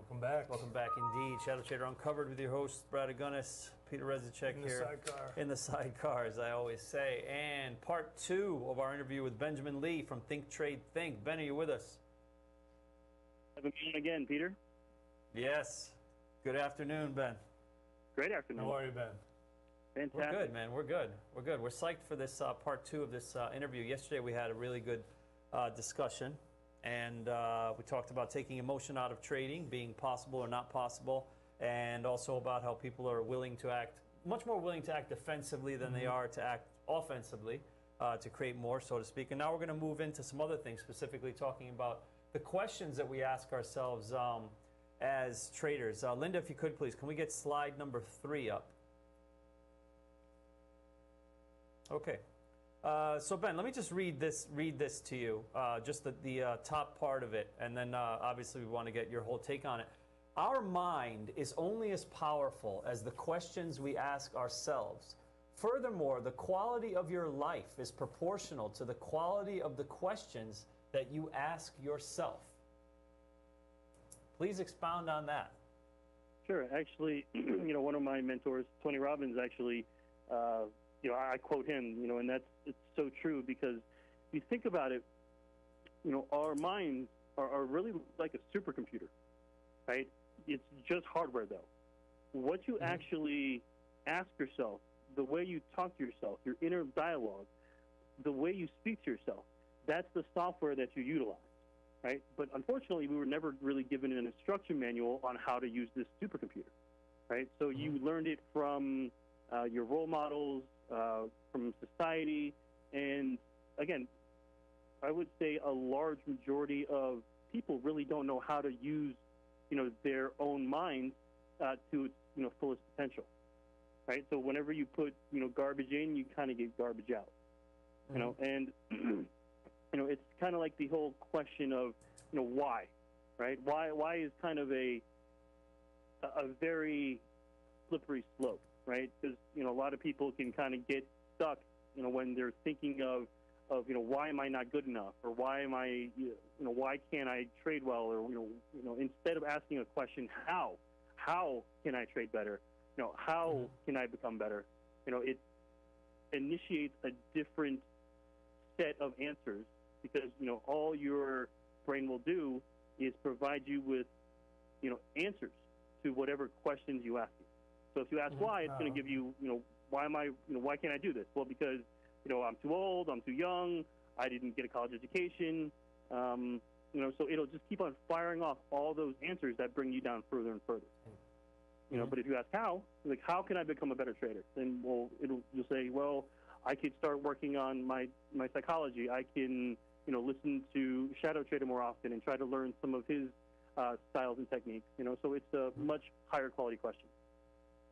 Welcome back. Welcome back indeed. ShadowTrader Uncovered with your host, Brad Agunis, Peter Rezacek here. Sidecar. In the sidecar, as I always say. And part 2 of our interview with Benjamin Lee from Think Trade Think. Ben, are you with us? Having me again, Peter. Yes. Good afternoon, Ben. Great afternoon. How are you, Ben? Fantastic. We're good, man. We're good. We're good. We're psyched for this part 2 of this interview. Yesterday we had a really good discussion, and we talked about taking emotion out of trading, being possible or not possible, and also about how people are willing to act, much more willing to act defensively than they are to act offensively, to create more, so to speak. And now we're going to move into some other things, specifically talking about the questions that we ask ourselves as traders. Linda, if you could, please, can we get slide number 3 up? Okay. So Ben, let me just read this to you, just the top part of it, and then obviously we want to get your whole take on it. Our mind is only as powerful as the questions we ask ourselves. Furthermore, the quality of your life is proportional to the quality of the questions that you ask yourself. Please expound on that. Sure. Actually, one of my mentors, Tony Robbins, actually, I quote him, and it's so true, because if you think about it, our minds are really like a supercomputer, right? It's just hardware, though. What you actually ask yourself, the way you talk to yourself, your inner dialogue, the way you speak to yourself, that's the software that you utilize, right? But unfortunately, we were never really given an instruction manual on how to use this supercomputer, right? So you learned it from your role models, from society, and again, I would say a large majority of people really don't know how to use, their own mind to its, fullest potential, right? So whenever you put, garbage in, you kind of get garbage out, and it's kind of like the whole question of, why, right? Why is kind of a very slippery slope, right? Because a lot of people can kind of get stuck, when they're thinking of why am I not good enough, or why am I, why can't I trade well, or instead of asking a question, how can I trade better, how can I become better, it initiates a different set of answers, because all your brain will do is provide you with answers to whatever questions you ask it. So if you ask why, it's going to give you, why am I, why can't I do this? Well, because, I'm too old, I'm too young, I didn't get a college education, so it'll just keep on firing off all those answers that bring you down further and further. But if you ask how, like, how can I become a better trader? Then, you'll say, well, I could start working on my psychology. I can, listen to ShadowTrader more often and try to learn some of his styles and techniques. So it's a much higher quality question.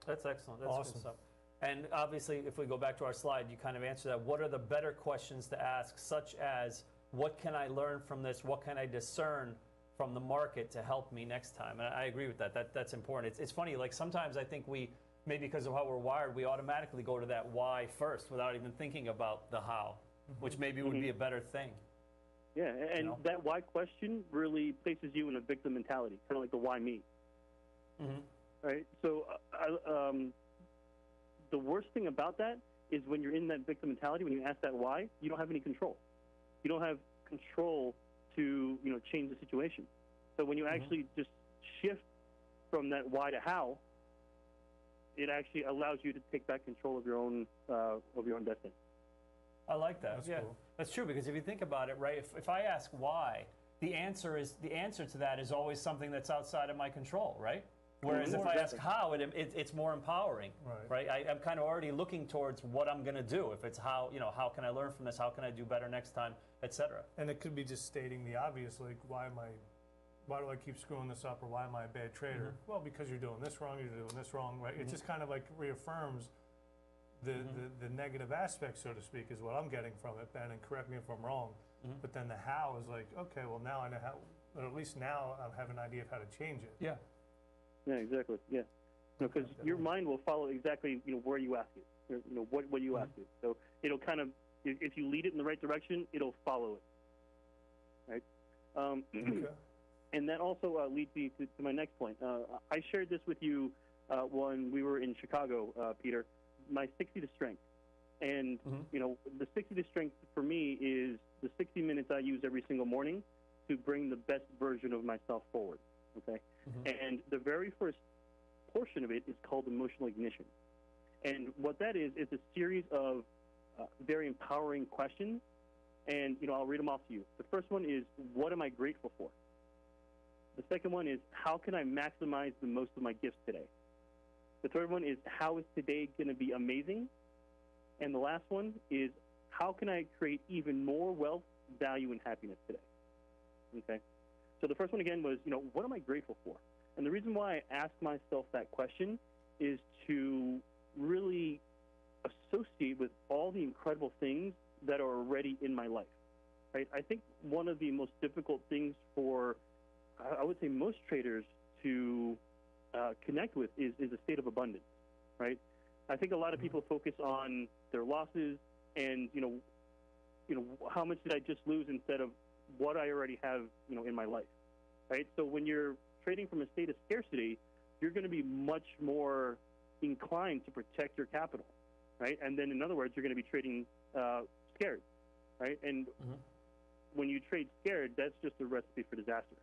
That's excellent. That's awesome good stuff. And obviously, if we go back to our slide, you kind of answer that. What are the better questions to ask, such as, what can I learn from this? What can I discern from the market to help me next time? And I agree with that. That's important. It's funny, like sometimes I think we, maybe because of how we're wired, we automatically go to that why first without even thinking about the how, which maybe would be a better thing. Yeah, and that why question really places you in a victim mentality, kind of like the why me. Right? So the worst thing about that is when you're in that victim mentality, when you ask that why, you don't have any control. You don't have control to change the situation. So when you actually just shift from that why to how, it actually allows you to take back control of your own destiny. I like that. That's cool. That's true, because if you think about it, right? If I ask why, the answer to that is always something that's outside of my control, right? Whereas if I ask how, it's more empowering, right? I'm kind of already looking towards what I'm going to do. If it's how, how can I learn from this? How can I do better next time, etc. And it could be just stating the obvious, like, why do I keep screwing this up, or why am I a bad trader? Well, because you're doing this wrong, you're doing this wrong, right? It just kind of like reaffirms the negative aspect, so to speak, is what I'm getting from it, Ben, and correct me if I'm wrong. But then the how is like, okay, well, now I know how, or at least now I have an idea of how to change it. Yeah, exactly. Yeah, because your mind will follow exactly where you ask it. What you ask it. So it'll kind of, if you lead it in the right direction, it'll follow it. Right. Okay. And that also leads me to my next point. I shared this with you when we were in Chicago, Peter, my 60 to strength. And, you know, the 60 to strength for me is the 60 minutes I use every single morning to bring the best version of myself forward, okay? And the very first portion of it is called emotional ignition. And what that is a series of very empowering questions. And, you know, I'll read them off to you. The first one is, what am I grateful for? The second one is, how can I maximize the most of my gifts today? The third one is, how is today going to be amazing? And the last one is, how can I create even more wealth, value, and happiness today? Okay? So the first one, again, was, you know, what am I grateful for? And the reason why I ask myself that question is to really associate with all the incredible things that are already in my life, right? I think one of the most difficult things for, I would say, most traders to connect with is a state of abundance, right? I think a lot of people focus on their losses and, you know, how much did I just lose instead of what I already have, you know, in my life, right? So when you're trading from a state of scarcity, you're going to be much more inclined to protect your capital, right? And then, in other words, you're going to be trading scared, right? And when you trade scared, that's just a recipe for disaster,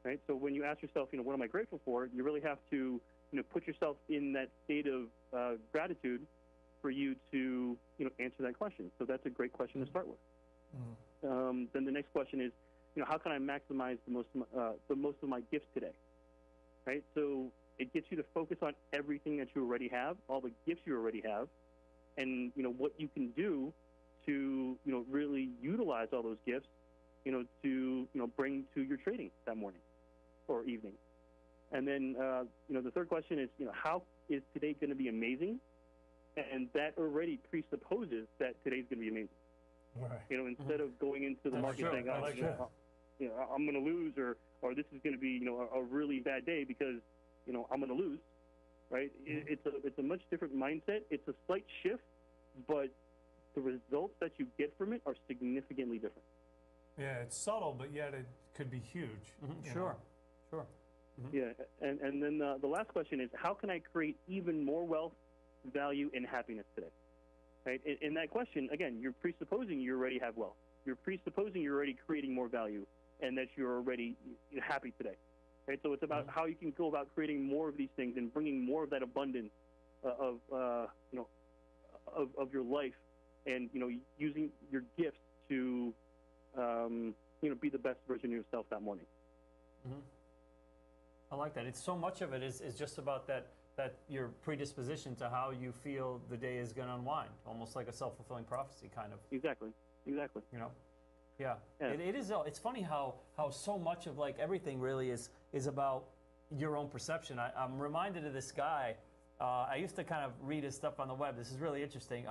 right? So when you ask yourself, you know, what am I grateful for? You really have to, you know, put yourself in that state of gratitude for you to, you know, answer that question. So that's a great question to start with. Then the next question is, you know, how can I maximize the most of my gifts today, right? So it gets you to focus on everything that you already have, all the gifts you already have, and, you know, what you can do to, you know, really utilize all those gifts, you know, to, you know, bring to your trading that morning or evening. And then, you know, the third question is, you know, how is today going to be amazing? And that already presupposes that today's going to be amazing. Right. You know, instead of going into the market saying, I oh, like you know, you know, I'm going to lose, or this is going to be, you know, a really bad day because, you know, I'm going to lose, right? It's a much different mindset. It's a slight shift, but the results that you get from it are significantly different. Yeah, it's subtle, but yet it could be huge. Sure. Yeah, and then the last question is, how can I create even more wealth, value, and happiness today? Right? In that question, again, you're presupposing you already have wealth. You're presupposing you're already creating more value and that you're already happy today. Right? So it's about how you can go about creating more of these things and bringing more of that abundance of your life, and, you know, using your gifts to you know, be the best version of yourself that morning. I like that. It's so much of it is just about that your predisposition to how you feel the day is going to unwind, almost like a self-fulfilling prophecy kind of. Exactly. You know? Yeah. It is. It's funny how so much of, like, everything really is about your own perception. I'm reminded of this guy. I used to kind of read his stuff on the web. This is really interesting.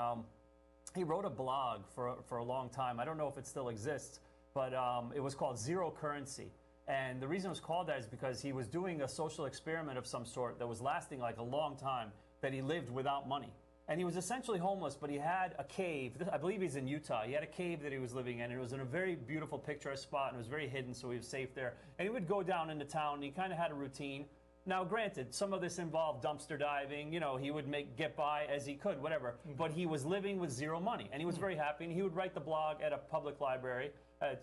He wrote a blog for a long time. I don't know if it still exists, but it was called Zero Currency. And the reason it was called that is because he was doing a social experiment of some sort that was lasting like a long time, that he lived without money. And he was essentially homeless, but he had a cave. I believe he's in Utah. He had a cave that he was living in. And it was in a very beautiful picturesque spot, and it was very hidden, so he was safe there. And he would go down into town, and he kind of had a routine. Now, granted, some of this involved dumpster diving. You know, he would get by as he could, whatever. But he was living with zero money, and he was very happy. And he would write the blog at a public library,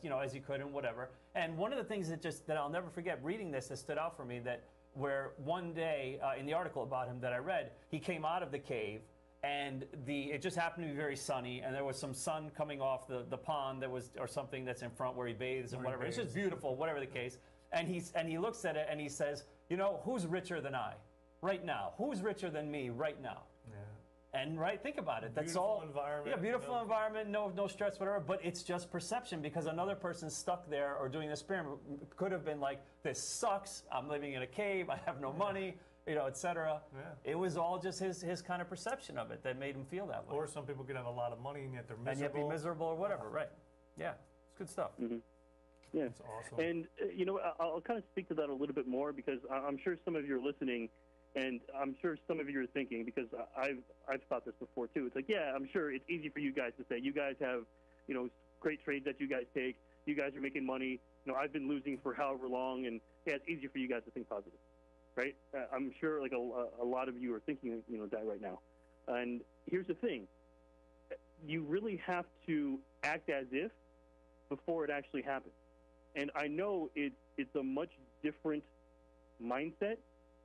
you know, as he could and whatever. And one of the things that I'll never forget reading this that stood out for me, that where one day in the article about him that I read, he came out of the cave, and it just happened to be very sunny, and there was some sun coming off the pond that was, or something that's in front where he bathes and whatever. It's just beautiful, whatever the case. And he looks at it and he says, you know, who's richer than I right now? Who's richer than me right now? Yeah. And right, think about it. That's beautiful all. Environment, yeah, beautiful environment, no stress, whatever. But it's just perception, because another person stuck there or doing this experiment could have been like, this sucks. I'm living in a cave. I have no money. You know, etc. Yeah. It was all just his kind of perception of it that made him feel that way. Or some people could have a lot of money and yet they're miserable. And yet be miserable or whatever, right? Yeah, it's good stuff. Yeah, that's awesome. And you know, I'll kind of speak to that a little bit more, because I'm sure some of you are listening, and I'm sure some of you are thinking, because I've thought this before too. It's like, yeah, I'm sure it's easy for you guys to say. You guys have, you know, great trades that you guys take. You guys are making money. I've been losing for however long, and yeah, it's easier for you guys to think positive, right? I'm sure like a lot of you are thinking, that right now. And here's the thing: you really have to act as if before it actually happens. And I know it's a much different mindset,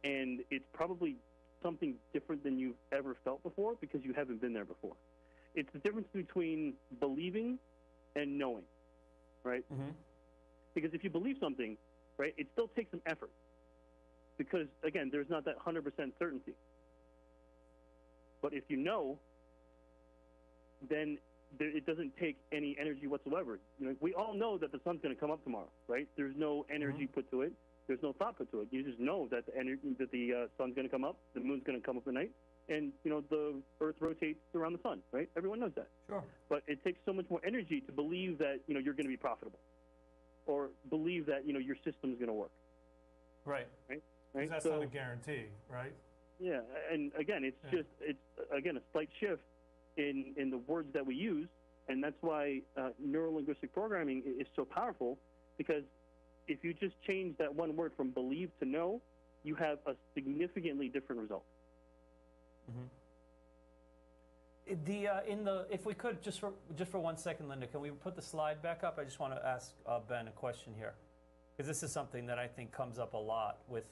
and it's probably something different than you've ever felt before because you haven't been there before. It's the difference between believing and knowing, right? Mm-hmm. Because if you believe something, right, it still takes some effort. Because, again, there's not that 100% certainty. But if you know, then it doesn't take any energy whatsoever. We all know that the sun's going to come up tomorrow, right? There's no energy put to it. There's no thought put to it. You just know that the sun's going to come up, the moon's going to come up at night, and the Earth rotates around the sun, right? Everyone knows that. Sure. But it takes so much more energy to believe that you're going to be profitable, or believe that your system's going to work. Right. Right. Because that's not a guarantee, right? Yeah, and again, it's a slight shift in the words that we use, and that's why neuro-linguistic programming is so powerful, because if you just change that one word from believe to know, you have a significantly different result. Mm-hmm. If we could, just for 1 second, Linda, can we put the slide back up? I just want to ask Ben a question here, because this is something that I think comes up a lot with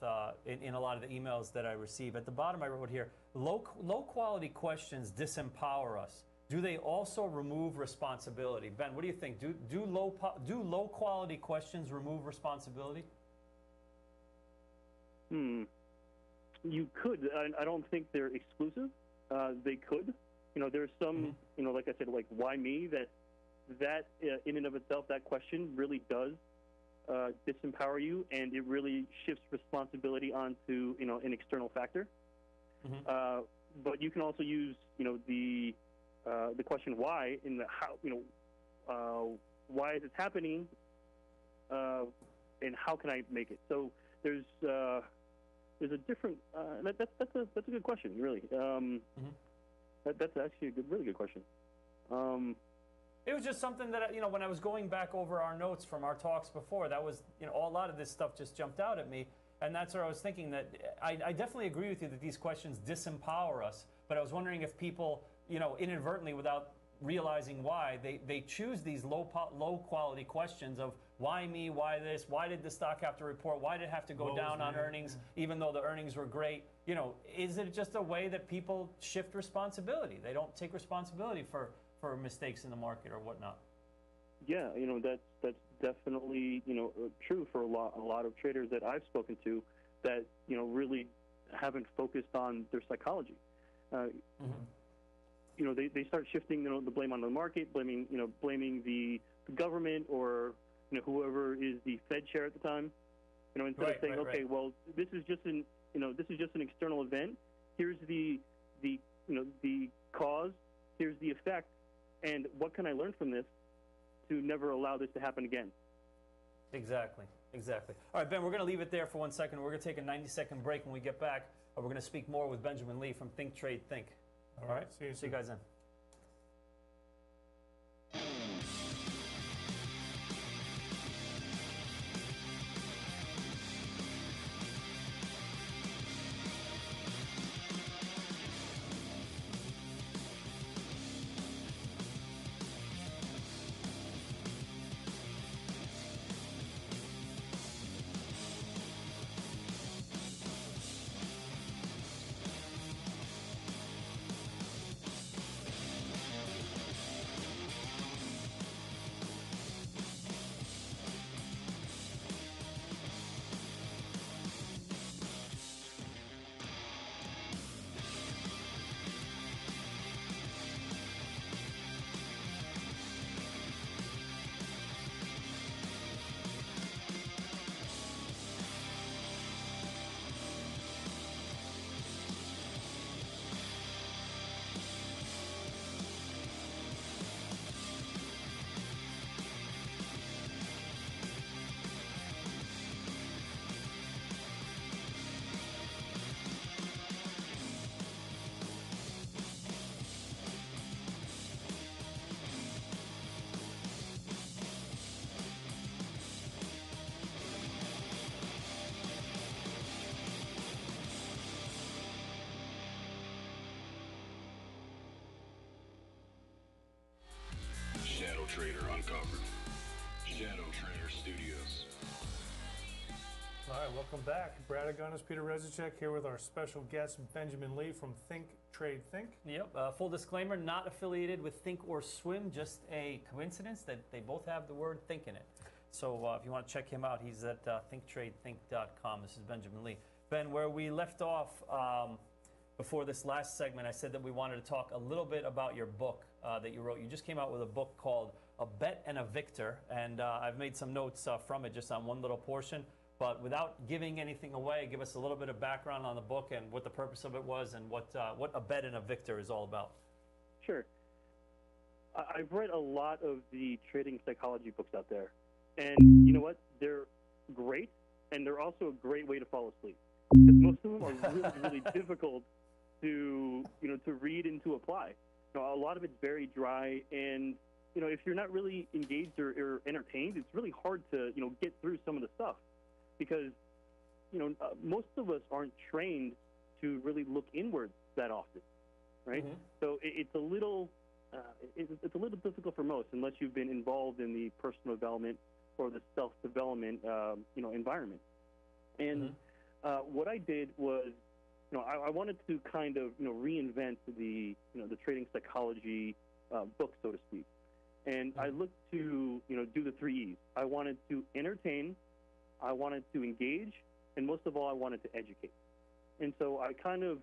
in a lot of the emails that I receive. At the bottom, I wrote here, low quality questions disempower us. Do they also remove responsibility? Ben, what do you think? Do low quality questions remove responsibility? You could. I don't think they're exclusive. They could. There's some, like I said, like why me? That in and of itself, that question really does disempower you, and it really shifts responsibility onto an external factor. Mm-hmm. But you can also use the question why in the how why is this happening, and how can I make it? So there's a different that's a good question, really. That's actually a really good question. It was just something that when I was going back over our notes from our talks before, that was a lot of this stuff just jumped out at me, and that's where I was thinking that I definitely agree with you that these questions disempower us. But I was wondering if people inadvertently, without realizing why, they choose these low quality questions of why me, why this, why did the stock have to report, why did it have to go down on earnings, even though the earnings were great. Is it just a way that people shift responsibility? They don't take responsibility for mistakes in the market or whatnot. Yeah, that's definitely true for a lot of traders that I've spoken to that really haven't focused on their psychology. They start shifting the blame on the market, blaming the government or whoever is the Fed chair at the time. Instead of saying, okay, well, this is just an external event. Here's the cause. Here's the effect. And what can I learn from this to never allow this to happen again? Exactly. All right, Ben, we're going to leave it there for 1 second. We're going to take a 90-second break. When we get back, we're going to speak more with Benjamin Lee from Think, Trade, Think. All right? See you guys then. ShadowTrader Uncovered. ShadowTrader Studios. All right, welcome back. Brad Agonis, Peter Rezicek here with our special guest, Benjamin Lee from Think, Trade, Think. Yep. Full disclaimer, not affiliated with Think or Swim, just a coincidence that they both have the word think in it. So if you want to check him out, he's at thinktradethink.com. This is Benjamin Lee. Ben, where we left off before this last segment, I said that we wanted to talk a little bit about your book that you wrote. You just came out with a book called A Bet and a Victor, and I've made some notes from it just on one little portion. But without giving anything away, give us a little bit of background on the book and what the purpose of it was and what A Bet and a Victor is all about. Sure. I've read a lot of the trading psychology books out there. And you know what? They're great, and they're also a great way to fall asleep. Because most of them are really, really difficult to read and to apply. A lot of it's very dry, and if you're not really engaged or entertained, it's really hard to get through some of the stuff. Because, most of us aren't trained to really look inward that often, right? Mm-hmm. So it's a little difficult for most unless you've been involved in the personal development or the self-development, environment. And what I did was, I wanted to kind of, reinvent the trading psychology book, so to speak. And I looked to, do the 3 E's. I wanted to entertain, I wanted to engage, and most of all, I wanted to educate. And so I kind of,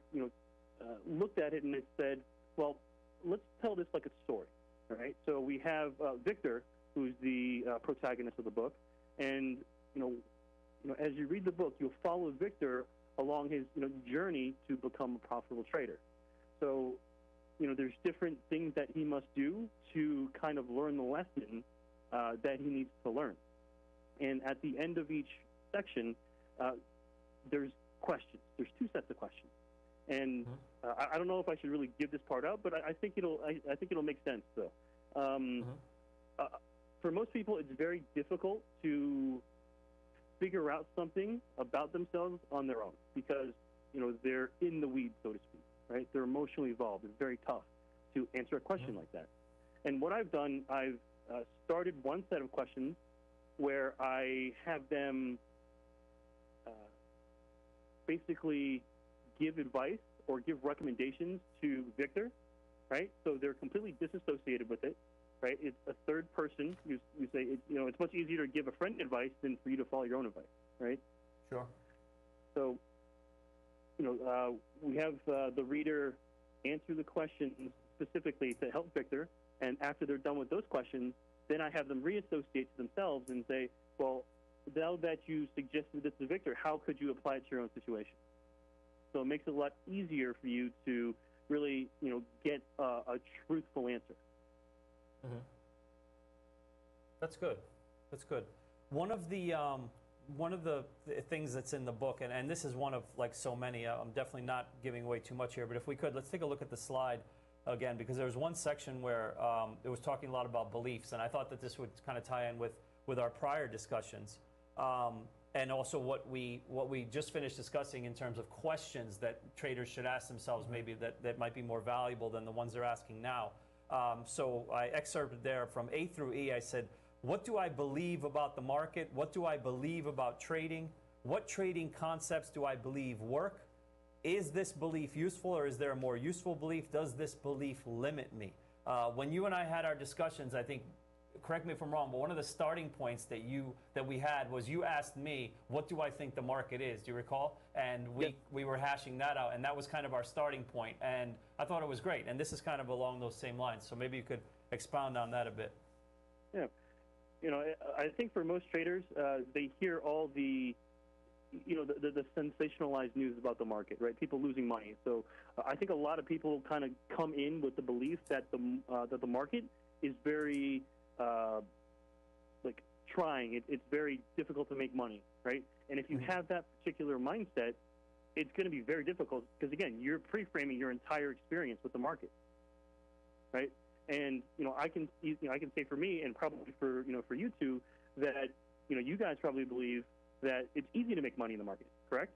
looked at it and it said, well, let's tell this like a story, all right? So we have Victor, who's the protagonist of the book, and, as you read the book, you'll follow Victor along his, journey to become a profitable trader. So, there's different things that he must do to kind of learn the lesson that he needs to learn. And at the end of each section, there's questions. There's 2 sets of questions, and I don't know if I should really give this part out, but I think it'll make sense though. For most people, it's very difficult to figure out something about themselves on their own because they're in the weeds, so to speak. Right? They're emotionally involved. It's very tough to answer a question like that. And what I've done, I've started one set of questions where I have them basically give advice or give recommendations to Victor, right? So they're completely disassociated with it, right? It's a third person. You say, it's much easier to give a friend advice than for you to follow your own advice, right? Sure. So, we have the reader answer the questions specifically to help Victor, and after they're done with those questions, then I have them reassociate to themselves and say, well, now that you suggested this to Victor, how could you apply it to your own situation? So it makes it a lot easier for you to really, get a truthful answer. Mm-hmm. That's good. That's good. One of the things that's in the book, and this is one of like so many, I'm definitely not giving away too much here, but if we could, let's take a look at the slide again, because there was one section where it was talking a lot about beliefs, and I thought that this would kind of tie in with our prior discussions, and also what we just finished discussing in terms of questions that traders should ask themselves, maybe that might be more valuable than the ones they're asking now. So I excerpted there from A through E. I said, what do I believe about the market? What do I believe about trading? What trading concepts do I believe work? Is this belief useful, or is there a more useful belief? Does this belief limit me? When you and I had our discussions, I think, correct me if I'm wrong, but one of the starting points that we had was you asked me, what do I think the market is? Do you recall? And we were hashing that out, and that was kind of our starting point. And I thought it was great. And this is kind of along those same lines. So maybe you could expound on that a bit. Yeah. I think for most traders, they hear all the sensationalized news about the market, right? People losing money. So I think a lot of people kind of come in with the belief that the market is very trying. It's very difficult to make money, right? And if you have that particular mindset, it's going to be very difficult because again, you're pre-framing your entire experience with the market, right? And I can say for me, and probably for you two, that you guys probably believe that it's easy to make money in the market, correct?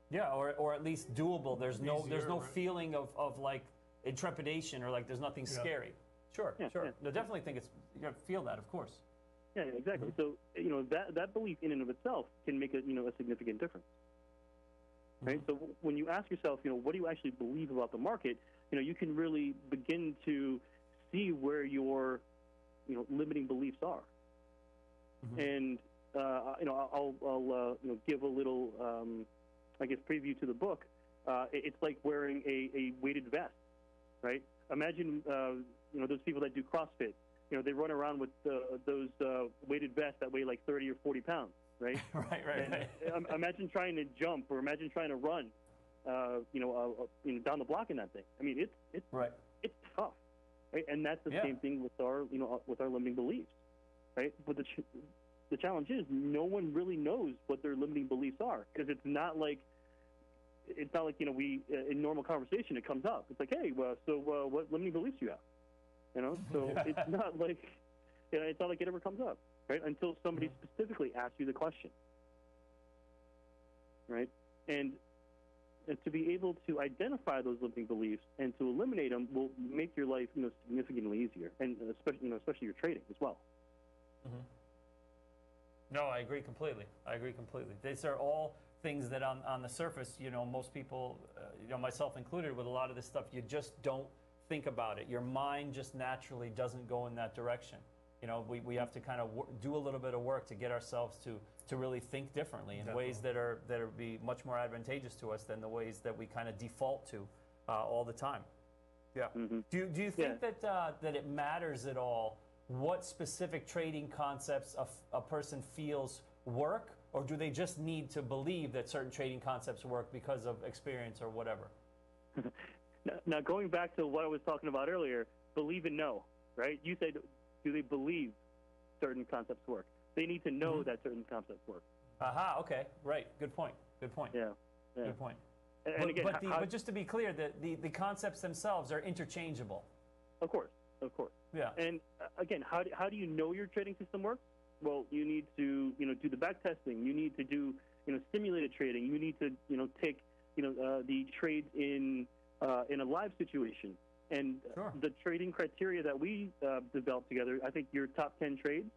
Yeah, or at least doable. There's no Easier, feeling right? of like intrepidation or like there's nothing scary. Sure, Yeah, sure. yeah. No, definitely think you got to feel that, of course. Yeah, exactly. So that belief in and of itself can make a significant difference. Right. So when you ask yourself, what do you actually believe about the market? You can really begin to see where your limiting beliefs are. And I'll give a little I guess preview to the book. It's like wearing a weighted vest, right? Imagine those people that do CrossFit. They run around with those weighted vests that weigh like 30 or 40 pounds, right? right. Imagine trying to jump, or imagine trying to run, down the block in that thing. I mean, it's right. It's tough, right? And that's the same thing with our limiting beliefs, right? But the challenge is no one really knows what their limiting beliefs are, because it's not like we in normal conversation it comes up. It's like, hey, so what limiting beliefs do you have? So it's not like it's not like it ever comes up, right? Until somebody specifically asks you the question, right? And to be able to identify those limiting beliefs and to eliminate them will make your life significantly easier, and especially your trading as well. No, I agree completely. These are all things that on the surface, most people, myself included, with a lot of this stuff, you just don't think about it. Your mind just naturally doesn't go in that direction. We have to kind of do a little bit of work to get ourselves to really think differently in ways that are be much more advantageous to us than the ways that we kind of default to all the time. Yeah. Do you think that it matters at all what specific trading concepts a person feels work, or do they just need to believe that certain trading concepts work because of experience or whatever? Now, going back to what I was talking about earlier, believe and know, right? You said, do they believe certain concepts work? They need to know that certain concepts work. Aha, okay, right. Good point. Yeah. Good point. And again, but just to be clear, the concepts themselves are interchangeable. Of course. Yeah. And again, how do you know your trading system works? Well, you need to do the back testing. You need to do simulated trading. You need to take the trades in a live situation. And the trading criteria that we developed together, I think your top 10 trades,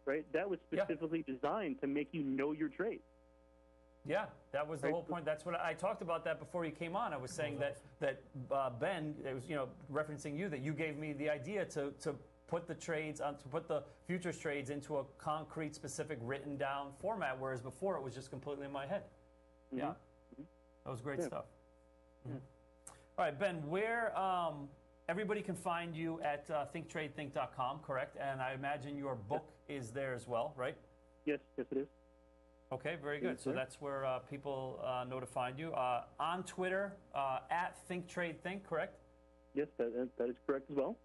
right? That was specifically designed to make you know your trades. Yeah, that was the whole point. That's what I talked about that before you came on. I was saying that Ben, it was referencing you, that you gave me the idea to put the trades on, to put the futures trades into a concrete, specific, written down format, whereas before it was just completely in my head. Yeah, that was great stuff. All right, Ben, where everybody can find you at thinktradethink.com, correct? And I imagine your book is there as well, right? Yes, it is. Okay, very good. So that's where people know to find you. On Twitter, at ThinkTradeThink, correct? Yes, that is correct as well.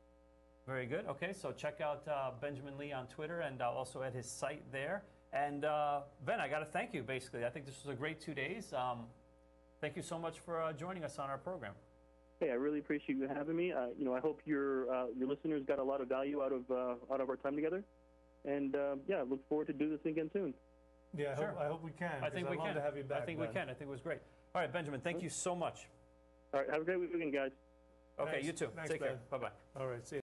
Very good. Okay, so check out Benjamin Lee on Twitter and also at his site there. And Ben, I got to thank you, basically. I think this was a great 2 days. Thank you so much for joining us on our program. Hey, I really appreciate you having me. I hope your listeners got a lot of value out of our time together. And I look forward to do this again soon. Yeah, I hope we can. I think we can. I'd love to have you back, I think we can. I think it was great. All right, Benjamin, thank you so much. All right, have a great weekend, guys. Okay, Thanks. you too. Thanks, Take care. Ben. Bye-bye. All right, see you.